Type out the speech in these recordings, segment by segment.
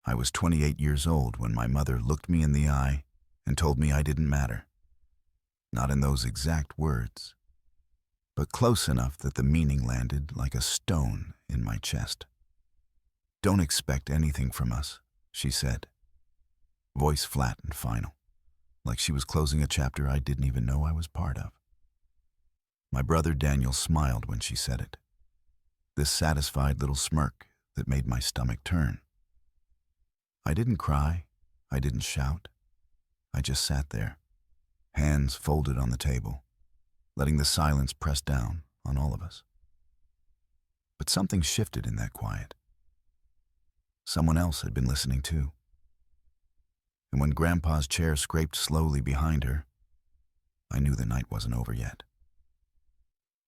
I was 28 years old when my mother looked me in the eye and told me I didn't matter. Not in those exact words, but close enough that the meaning landed like a stone in my chest. "Don't expect anything from us," she said, voice flat and final, like she was closing a chapter I didn't even know I was part of. My brother Daniel smiled when she said it, this satisfied little smirk that made my stomach turn. I didn't cry, I didn't shout. I just sat there, hands folded on the table, letting the silence press down on all of us. But something shifted in that quiet. Someone else had been listening too. And when Grandpa's chair scraped slowly behind her, I knew the night wasn't over yet.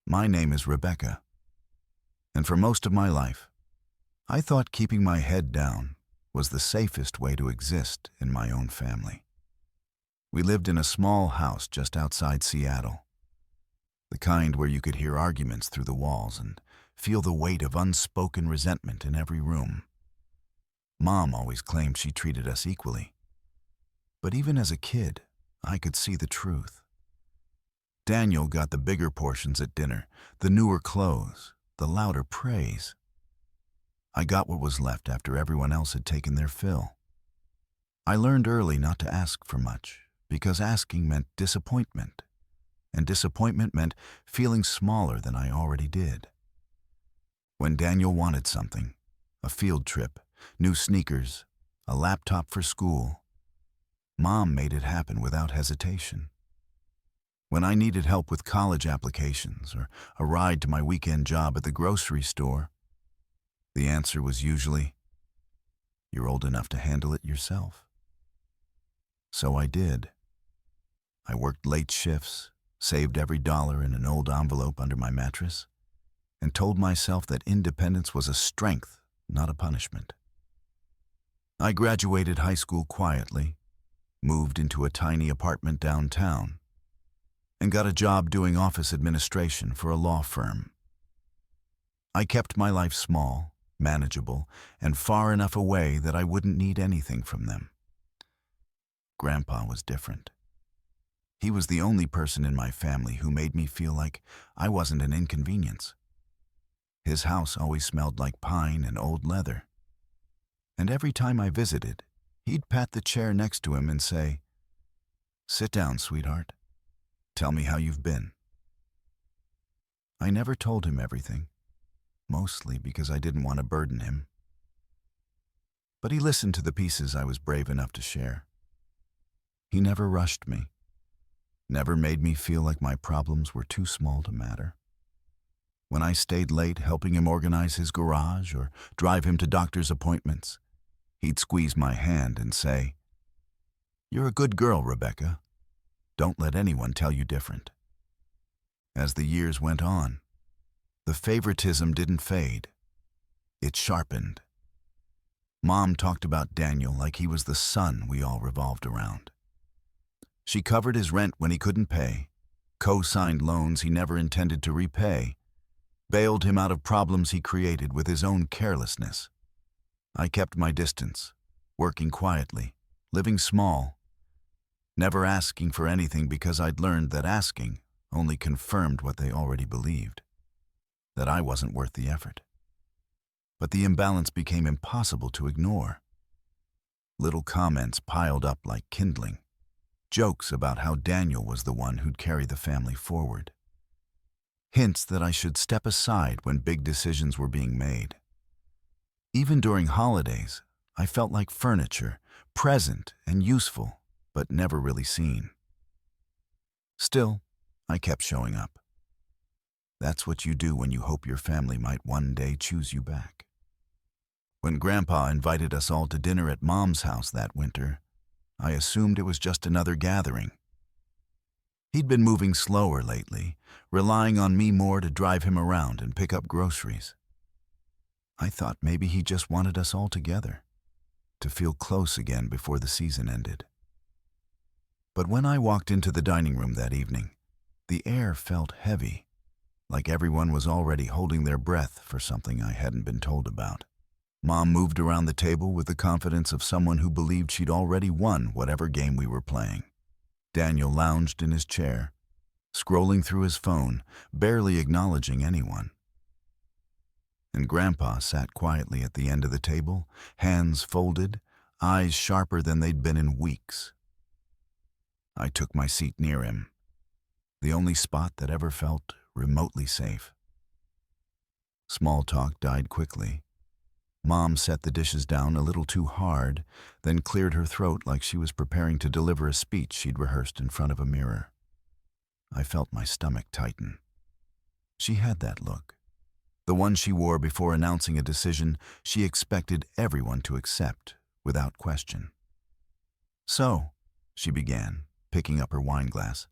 My name is Rebecca, and for most of my life, I thought keeping my head down was the safest way to exist in my own family. We lived in a small house just outside Seattle, the kind where you could hear arguments through the walls and feel the weight of unspoken resentment in every room. Mom always claimed she treated us equally, but even as a kid, I could see the truth. Daniel got the bigger portions at dinner, the newer clothes, the louder praise. I got what was left after everyone else had taken their fill. I learned early not to ask for much, because asking meant disappointment, and disappointment meant feeling smaller than I already did. When Daniel wanted something, a field trip, new sneakers, a laptop for school, Mom made it happen without hesitation. When I needed help with college applications or a ride to my weekend job at the grocery store, the answer was usually, "You're old enough to handle it yourself." So I did. I worked late shifts, saved every dollar in an old envelope under my mattress, and told myself that independence was a strength, not a punishment. I graduated high school quietly, moved into a tiny apartment downtown, and got a job doing office administration for a law firm. I kept my life small, manageable, and far enough away that I wouldn't need anything from them. Grandpa was different. He was the only person in my family who made me feel like I wasn't an inconvenience. His house always smelled like pine and old leather. And every time I visited, he'd pat the chair next to him and say, "Sit down, sweetheart. Tell me how you've been." I never told him everything, mostly because I didn't want to burden him. But he listened to the pieces I was brave enough to share. He never rushed me, never made me feel like my problems were too small to matter. When I stayed late helping him organize his garage or drive him to doctor's appointments, he'd squeeze my hand and say, "You're a good girl, Rebecca. Don't let anyone tell you different." As the years went on, the favoritism didn't fade. It sharpened. Mom talked about Daniel like he was the sun we all revolved around. She covered his rent when he couldn't pay, co-signed loans he never intended to repay, bailed him out of problems he created with his own carelessness. I kept my distance, working quietly, living small, never asking for anything because I'd learned that asking only confirmed what they already believed, that I wasn't worth the effort. But the imbalance became impossible to ignore. Little comments piled up like kindling, jokes about how Daniel was the one who'd carry the family forward, hints that I should step aside when big decisions were being made. Even during holidays, I felt like furniture, present and useful, but never really seen. Still, I kept showing up. That's what you do when you hope your family might one day choose you back. When Grandpa invited us all to dinner at Mom's house that winter, I assumed it was just another gathering. He'd been moving slower lately, relying on me more to drive him around and pick up groceries. I thought maybe he just wanted us all together, to feel close again before the season ended. But when I walked into the dining room that evening, the air felt heavy, like everyone was already holding their breath for something I hadn't been told about. Mom moved around the table with the confidence of someone who believed she'd already won whatever game we were playing. Daniel lounged in his chair, scrolling through his phone, barely acknowledging anyone. And Grandpa sat quietly at the end of the table, hands folded, eyes sharper than they'd been in weeks. I took my seat near him, the only spot that ever felt remotely safe. Small talk died quickly. Mom set the dishes down a little too hard, then cleared her throat like she was preparing to deliver a speech she'd rehearsed in front of a mirror. I felt my stomach tighten. She had that look, the one she wore before announcing a decision she expected everyone to accept without question. "So," she began, picking up her wine glass,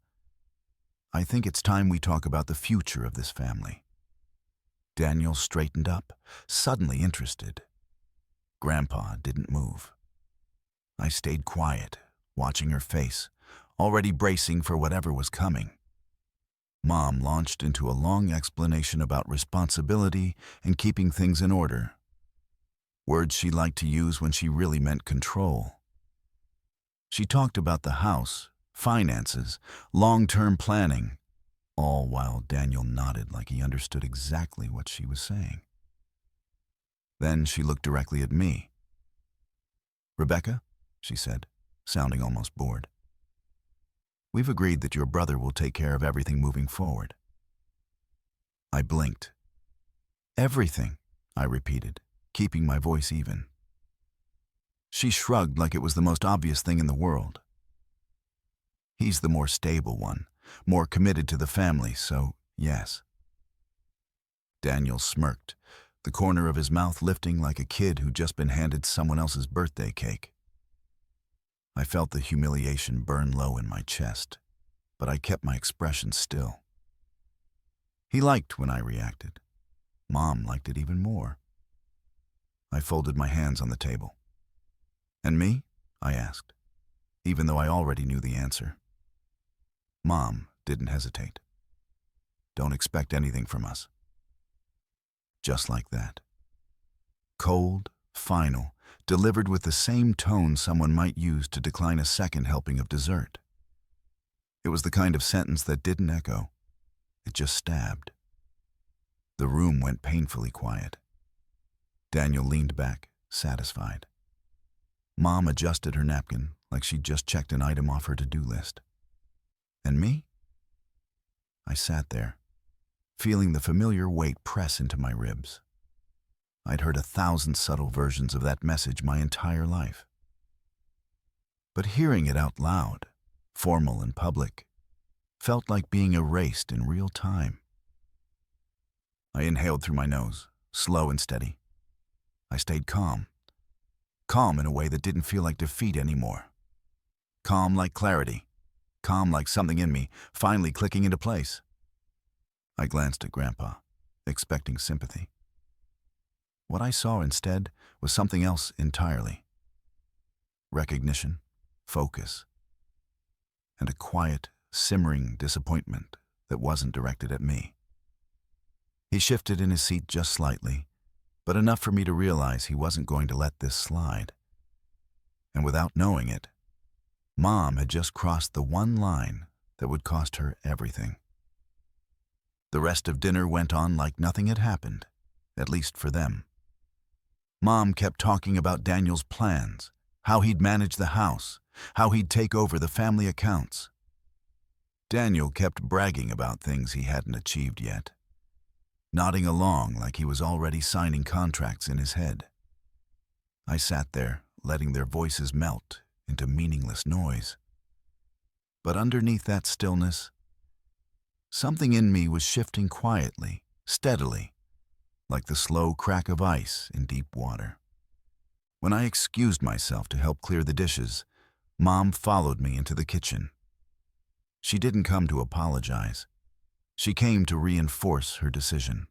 "I think it's time we talk about the future of this family." Daniel straightened up, suddenly interested. Grandpa didn't move. I stayed quiet, watching her face, already bracing for whatever was coming. Mom launched into a long explanation about responsibility and keeping things in order, words she liked to use when she really meant control. She talked about the house, finances, long-term planning, all while Daniel nodded like he understood exactly what she was saying. Then she looked directly at me. "Rebecca," she said, sounding almost bored, "we've agreed that your brother will take care of everything moving forward." I blinked. "Everything," I repeated, keeping my voice even. She shrugged like it was the most obvious thing in the world. "He's the more stable one, more committed to the family, so yes." Daniel smirked, the corner of his mouth lifting like a kid who'd just been handed someone else's birthday cake. I felt the humiliation burn low in my chest, but I kept my expression still. He liked when I reacted. Mom liked it even more. I folded my hands on the table. "And me?" I asked, even though I already knew the answer. Mom didn't hesitate. "Don't expect anything from us." Just like that. Cold, final, delivered with the same tone someone might use to decline a second helping of dessert. It was the kind of sentence that didn't echo. It just stabbed. The room went painfully quiet. Daniel leaned back, satisfied. Mom adjusted her napkin like she'd just checked an item off her to-do list. And me? I sat there, feeling the familiar weight press into my ribs. I'd heard 1,000 subtle versions of that message my entire life. But hearing it out loud, formal and public, felt like being erased in real time. I inhaled through my nose, slow and steady. I stayed calm. Calm in a way that didn't feel like defeat anymore. Calm like clarity. Calm like something in me finally clicking into place. I glanced at Grandpa, expecting sympathy. What I saw instead was something else entirely. Recognition, focus, and a quiet, simmering disappointment that wasn't directed at me. He shifted in his seat just slightly, but enough for me to realize he wasn't going to let this slide. And without knowing it, Mom had just crossed the one line that would cost her everything. The rest of dinner went on like nothing had happened, at least for them. Mom kept talking about Daniel's plans, how he'd manage the house, how he'd take over the family accounts. Daniel kept bragging about things he hadn't achieved yet, nodding along like he was already signing contracts in his head. I sat there, letting their voices melt into meaningless noise. But underneath that stillness, something in me was shifting quietly, steadily, like the slow crack of ice in deep water. When I excused myself to help clear the dishes, Mom followed me into the kitchen. She didn't come to apologize. She came to reinforce her decision.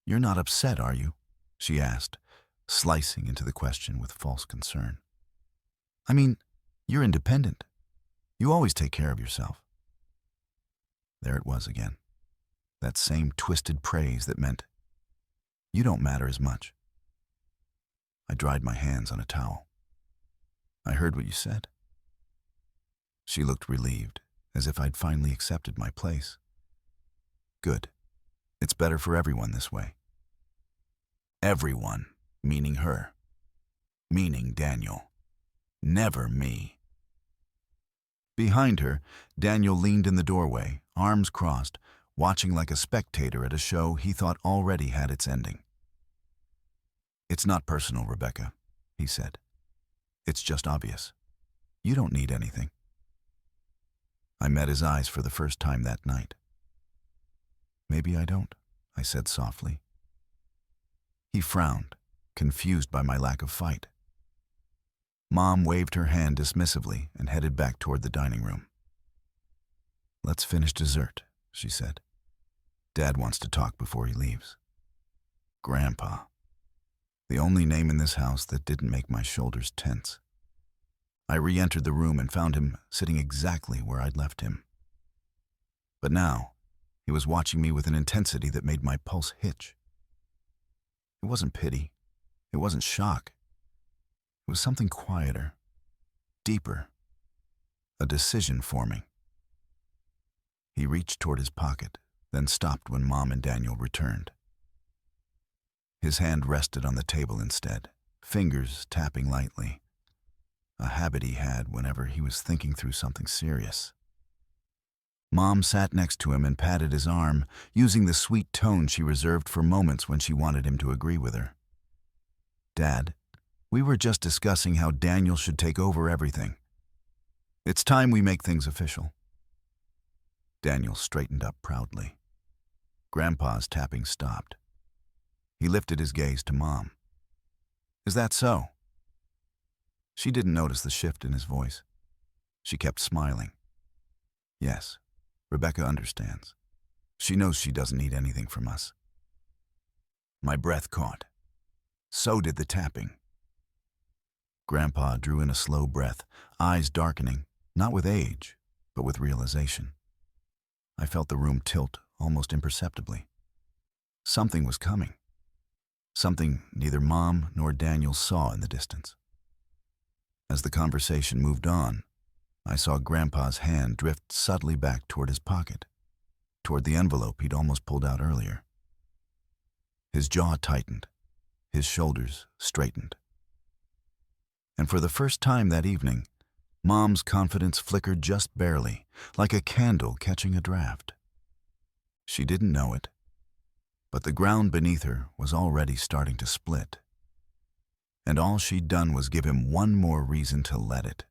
"You're not upset, are you?" she asked, slicing into the question with false concern. "I mean, you're independent. You always take care of yourself." There it was again. That same twisted praise that meant, "You don't matter as much. I dried my hands on a towel. I heard what you said. She looked relieved, as if I'd finally accepted my place. Good. It's better for everyone this way. Everyone, meaning her. Meaning Daniel. Never me. Behind her, Daniel leaned in the doorway, arms crossed, watching like a spectator at a show he thought already had its ending. "It's not personal, Rebecca," he said. "It's just obvious. You don't need anything." I met his eyes for the first time that night. "Maybe I don't," I said softly. He frowned, confused by my lack of fight. Mom waved her hand dismissively and headed back toward the dining room. "Let's finish dessert," she said. "Dad wants to talk before he leaves." Grandpa. The only name in this house that didn't make my shoulders tense. I re-entered the room and found him sitting exactly where I'd left him. But now, he was watching me with an intensity that made my pulse hitch. It wasn't pity. It wasn't shock. It was something quieter, deeper, a decision forming. He reached toward his pocket, then stopped when Mom and Daniel returned. His hand rested on the table instead, fingers tapping lightly, a habit he had whenever he was thinking through something serious. Mom sat next to him and patted his arm, using the sweet tone she reserved for moments when she wanted him to agree with her. "Dad, we were just discussing how Daniel should take over everything. It's time we make things official." Daniel straightened up proudly. Grandpa's tapping stopped. He lifted his gaze to Mom. "Is that so?" She didn't notice the shift in his voice. She kept smiling. "Yes, Rebecca understands. She knows she doesn't need anything from us." My breath caught. So did the tapping. Grandpa drew in a slow breath, eyes darkening, not with age, but with realization. I felt the room tilt almost imperceptibly. Something was coming. Something neither Mom nor Daniel saw in the distance. As the conversation moved on, I saw Grandpa's hand drift subtly back toward his pocket, toward the envelope he'd almost pulled out earlier. His jaw tightened, his shoulders straightened. And for the first time that evening, Mom's confidence flickered just barely, like a candle catching a draft. She didn't know it, but the ground beneath her was already starting to split. And all she'd done was give him one more reason to let it.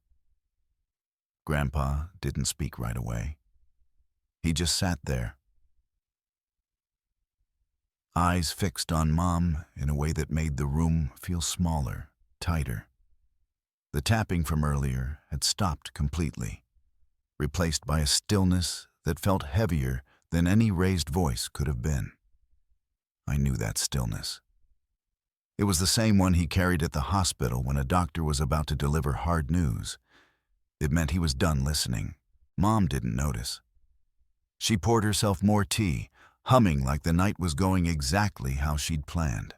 Grandpa didn't speak right away. He just sat there, eyes fixed on Mom in a way that made the room feel smaller, tighter. The tapping from earlier had stopped completely, replaced by a stillness that felt heavier than any raised voice could have been. I knew that stillness. It was the same one he carried at the hospital when a doctor was about to deliver hard news. It meant he was done listening. Mom didn't notice. She poured herself more tea, humming like the night was going exactly how she'd planned.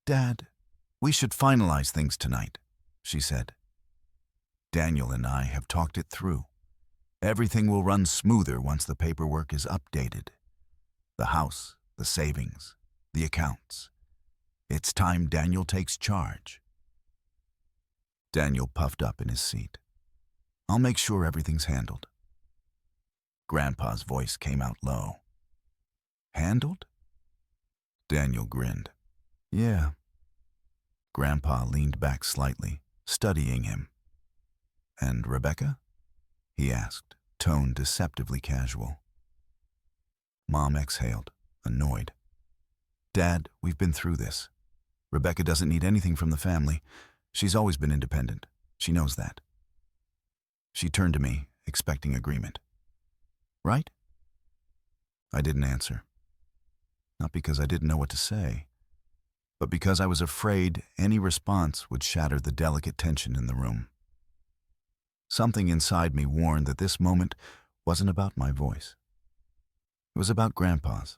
"Dad, we should finalize things tonight," she said. "Daniel and I have talked it through. Everything will run smoother once the paperwork is updated. The house, the savings, the accounts. It's time Daniel takes charge." Daniel puffed up in his seat. "I'll make sure everything's handled." Grandpa's voice came out low. "Handled?" Daniel grinned. "Yeah." Grandpa leaned back slightly, studying him. "And Rebecca?" he asked, tone deceptively casual. Mom exhaled, annoyed. "Dad, we've been through this. Rebecca doesn't need anything from the family. She's always been independent. She knows that." She turned to me, expecting agreement. "Right?" I didn't answer. Not because I didn't know what to say, but because I was afraid any response would shatter the delicate tension in the room. Something inside me warned that this moment wasn't about my voice. It was about Grandpa's.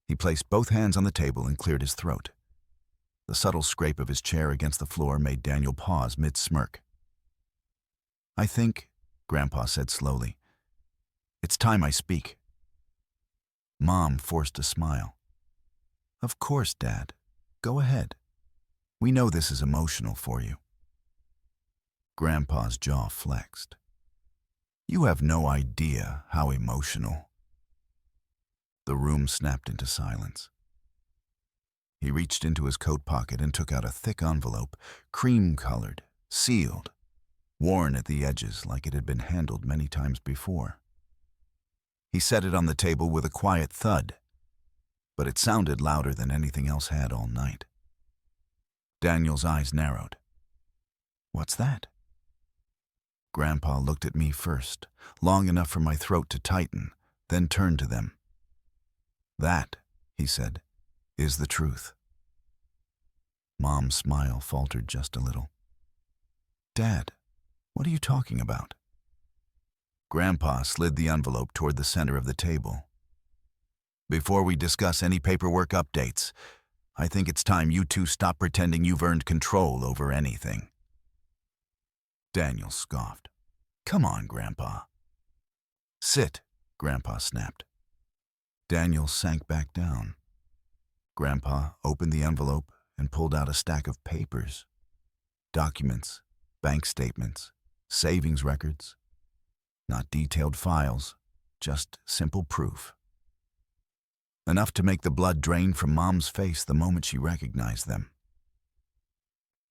He placed both hands on the table and cleared his throat. The subtle scrape of his chair against the floor made Daniel pause mid-smirk. "I think," Grandpa said slowly, "it's time I speak." Mom forced a smile. "Of course, Dad. Go ahead. We know this is emotional for you." Grandpa's jaw flexed. "You have no idea how emotional." The room snapped into silence. He reached into his coat pocket and took out a thick envelope, cream-colored, sealed, worn at the edges like it had been handled many times before. He set it on the table with a quiet thud, but it sounded louder than anything else had all night. Daniel's eyes narrowed. "What's that?" Grandpa looked at me first, long enough for my throat to tighten, then turned to them. "That," he said, "is the truth." Mom's smile faltered just a little. "Dad, what are you talking about?" Grandpa slid the envelope toward the center of the table. "Before we discuss any paperwork updates, I think it's time you two stop pretending you've earned control over anything." Daniel scoffed. "Come on, Grandpa." "Sit," Grandpa snapped. Daniel sank back down. Grandpa opened the envelope and pulled out a stack of papers. Documents, bank statements, savings records. Not detailed files, just simple proof. Enough to make the blood drain from Mom's face the moment she recognized them.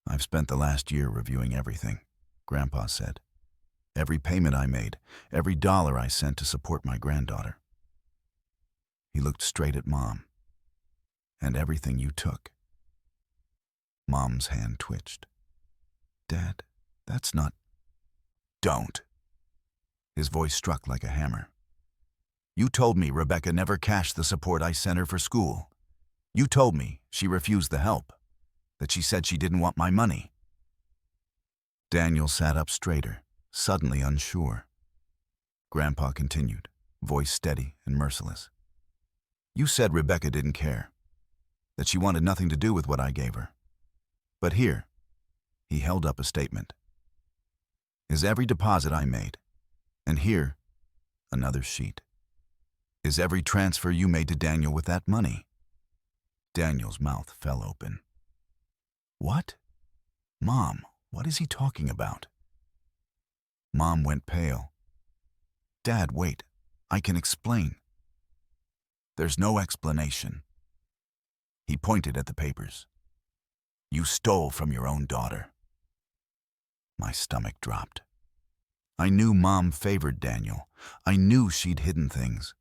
"I've spent the last year reviewing everything," Grandpa said. "Every payment I made, every dollar I sent to support my granddaughter." He looked straight at Mom. "And everything you took." Mom's hand twitched. "Dad, that's not—" "Don't." His voice struck like a hammer. "You told me Rebecca never cashed the support I sent her for school. You told me she refused the help, that she said she didn't want my money." Daniel sat up straighter, suddenly unsure. Grandpa continued, voice steady and merciless. "You said Rebecca didn't care, that she wanted nothing to do with what I gave her. But here," he held up a statement, "is every deposit I made. And here, another sheet, is every transfer you made to Daniel with that money." Daniel's mouth fell open. "What? Mom, what is he talking about?" Mom went pale. "Dad, wait. I can explain." "There's no explanation." He pointed at the papers. "You stole from your own daughter." My stomach dropped. I knew Mom favored Daniel. I knew she'd hidden things.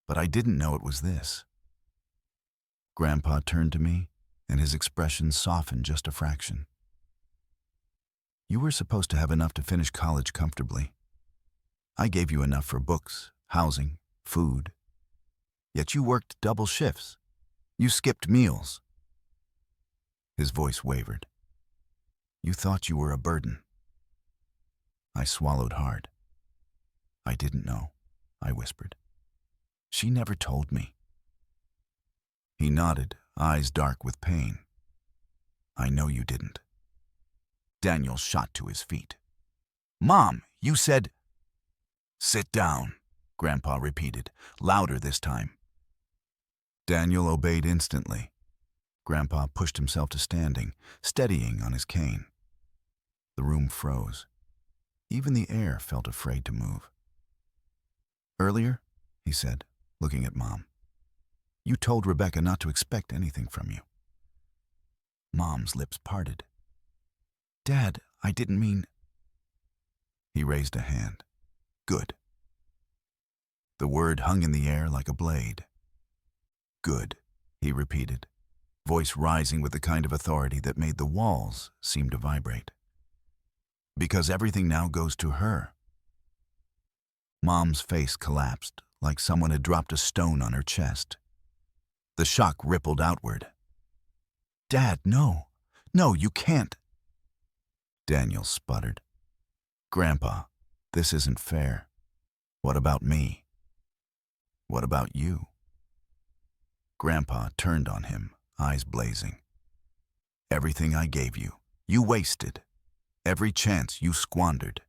But I didn't know it was this. Grandpa turned to me, and his expression softened just a fraction. "You were supposed to have enough to finish college comfortably. I gave you enough for books, housing, food. Yet you worked double shifts. You skipped meals." His voice wavered. "You thought you were a burden." I swallowed hard. "I didn't know," I whispered. "She never told me." He nodded, eyes dark with pain. "I know you didn't." Daniel shot to his feet. "Mom, you said—" "Sit down," Grandpa repeated, louder this time. Daniel obeyed instantly. Grandpa pushed himself to standing, steadying on his cane. The room froze. Even the air felt afraid to move. "Earlier," he said, looking at Mom, "you told Rebecca not to expect anything from you." Mom's lips parted. "Dad, I didn't mean—" He raised a hand. "Good." The word hung in the air like a blade. "Good," he repeated, voice rising with the kind of authority that made the walls seem to vibrate. "Because everything now goes to her." Mom's face collapsed like someone had dropped a stone on her chest. The shock rippled outward. "Dad, no. No, you can't." Daniel sputtered. "Grandpa, this isn't fair. What about me? What about you?" Grandpa turned on him, eyes blazing. Everything I gave you, you wasted. Every chance you squandered,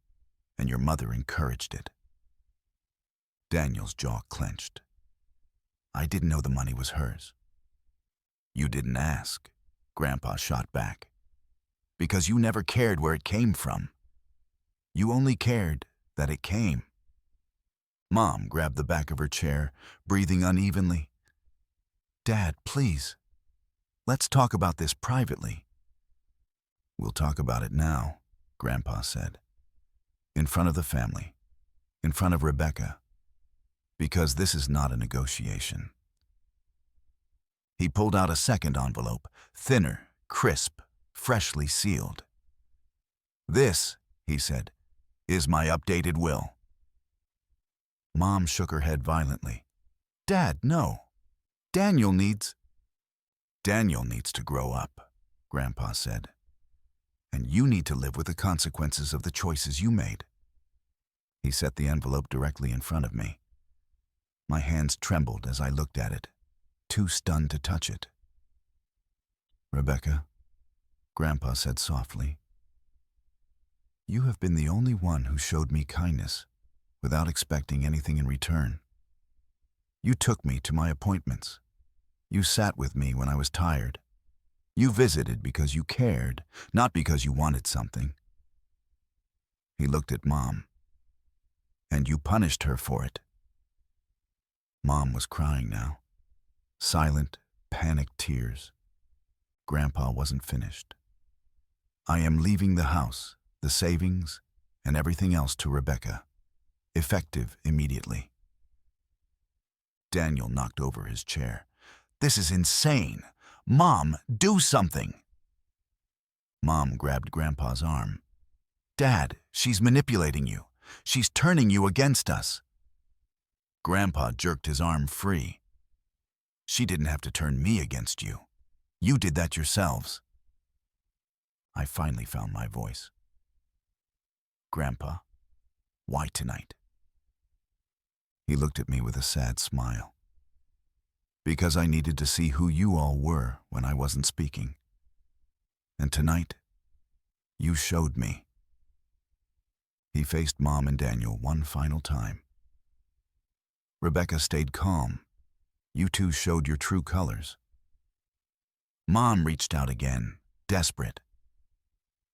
and your mother encouraged it. Daniel's jaw clenched. I didn't know the money was hers. You didn't ask, Grandpa shot back. Because you never cared where it came from. You only cared that it came. Mom grabbed the back of her chair, breathing unevenly. Dad, please. Let's talk about this privately. We'll talk about it now, Grandpa said. In front of the family. In front of Rebecca. Because this is not a negotiation. He pulled out a second envelope, thinner, crisp, freshly sealed. This, he said, is my updated will. Mom shook her head violently. Dad, no. Daniel needs to grow up, Grandpa said. And you need to live with the consequences of the choices you made. He set the envelope directly in front of me. My hands trembled as I looked at it, too stunned to touch it. Rebecca, Grandpa said softly, you have been the only one who showed me kindness without expecting anything in return. You took me to my appointments. You sat with me when I was tired. You visited because you cared, not because you wanted something. He looked at Mom. And you punished her for it. Mom was crying now. Silent, panicked tears. Grandpa wasn't finished. I am leaving the house, the savings, and everything else to Rebecca. Effective immediately. Daniel knocked over his chair. This is insane. Mom, do something. Mom grabbed Grandpa's arm. Dad, she's manipulating you. She's turning you against us. Grandpa jerked his arm free. She didn't have to turn me against you. You did that yourselves. I finally found my voice. Grandpa, why tonight? He looked at me with a sad smile. Because I needed to see who you all were when I wasn't speaking. And tonight, you showed me. He faced Mom and Daniel one final time. Rebecca stayed calm. You two showed your true colors. Mom reached out again, desperate.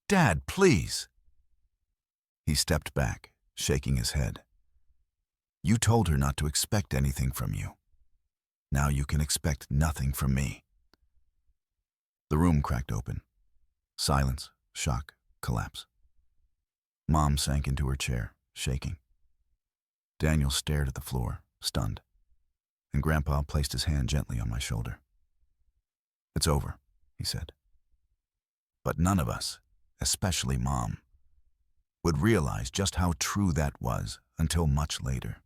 Dad, please. He stepped back, shaking his head. You told her not to expect anything from you. Now you can expect nothing from me. The room cracked open. Silence, shock, collapse. Mom sank into her chair, shaking. Daniel stared at the floor, stunned, and Grandpa placed his hand gently on my shoulder. It's over, he said. But none of us, especially Mom, would realize just how true that was until much later.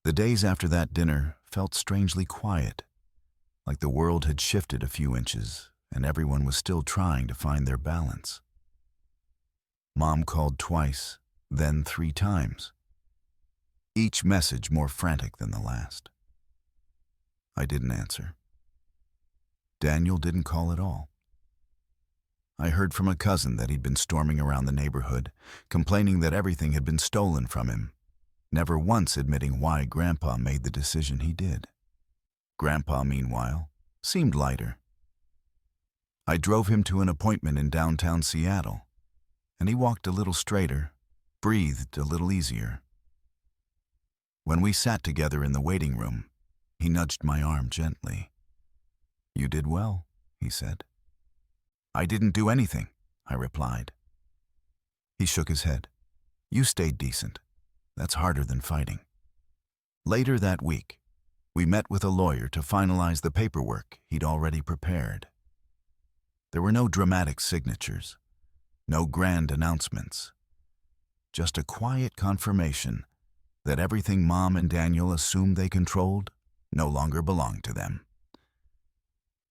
The days after that dinner felt strangely quiet, like the world had shifted a few inches and everyone was still trying to find their balance. Mom called twice, then 3 times. Each message more frantic than the last. I didn't answer. Daniel didn't call at all. I heard from a cousin that he'd been storming around the neighborhood, complaining that everything had been stolen from him, never once admitting why Grandpa made the decision he did. Grandpa, meanwhile, seemed lighter. I drove him to an appointment in downtown Seattle, and he walked a little straighter, breathed a little easier. When we sat together in the waiting room, he nudged my arm gently. You did well, he said. I didn't do anything, I replied. He shook his head. You stayed decent. That's harder than fighting. Later that week, we met with a lawyer to finalize the paperwork he'd already prepared. There were no dramatic signatures, no grand announcements, just a quiet confirmation that everything Mom and Daniel assumed they controlled no longer belonged to them.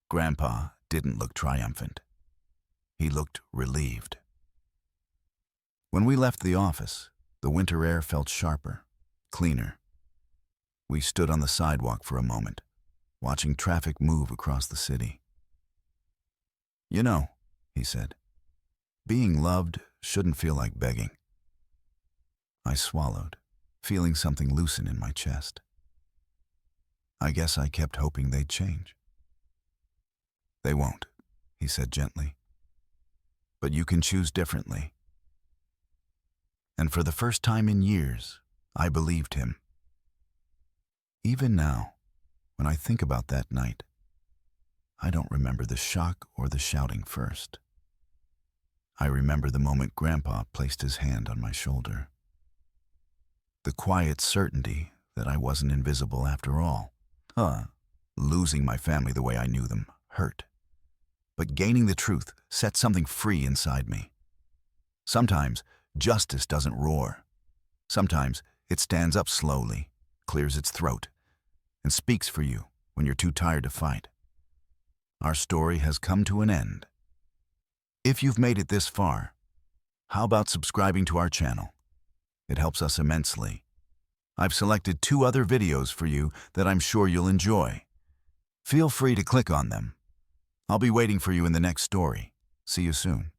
Grandpa didn't look triumphant. He looked relieved. When we left the office, the winter air felt sharper, cleaner. We stood on the sidewalk for a moment, watching traffic move across the city. You know, he said, being loved shouldn't feel like begging. I swallowed, feeling something loosen in my chest. I guess I kept hoping they'd change. They won't, he said gently. But you can choose differently. And for the first time in years, I believed him. Even now, when I think about that night, I don't remember the shock or the shouting first. I remember the moment Grandpa placed his hand on my shoulder. The quiet certainty that I wasn't invisible after all. Losing my family the way I knew them hurt. But gaining the truth set something free inside me. Sometimes justice doesn't roar. Sometimes it stands up slowly, clears its throat, and speaks for you when you're too tired to fight. Our story has come to an end. If you've made it this far, how about subscribing to our channel? It helps us immensely. I've selected 2 other videos for you that I'm sure you'll enjoy. Feel free to click on them. I'll be waiting for you in the next story. See you soon.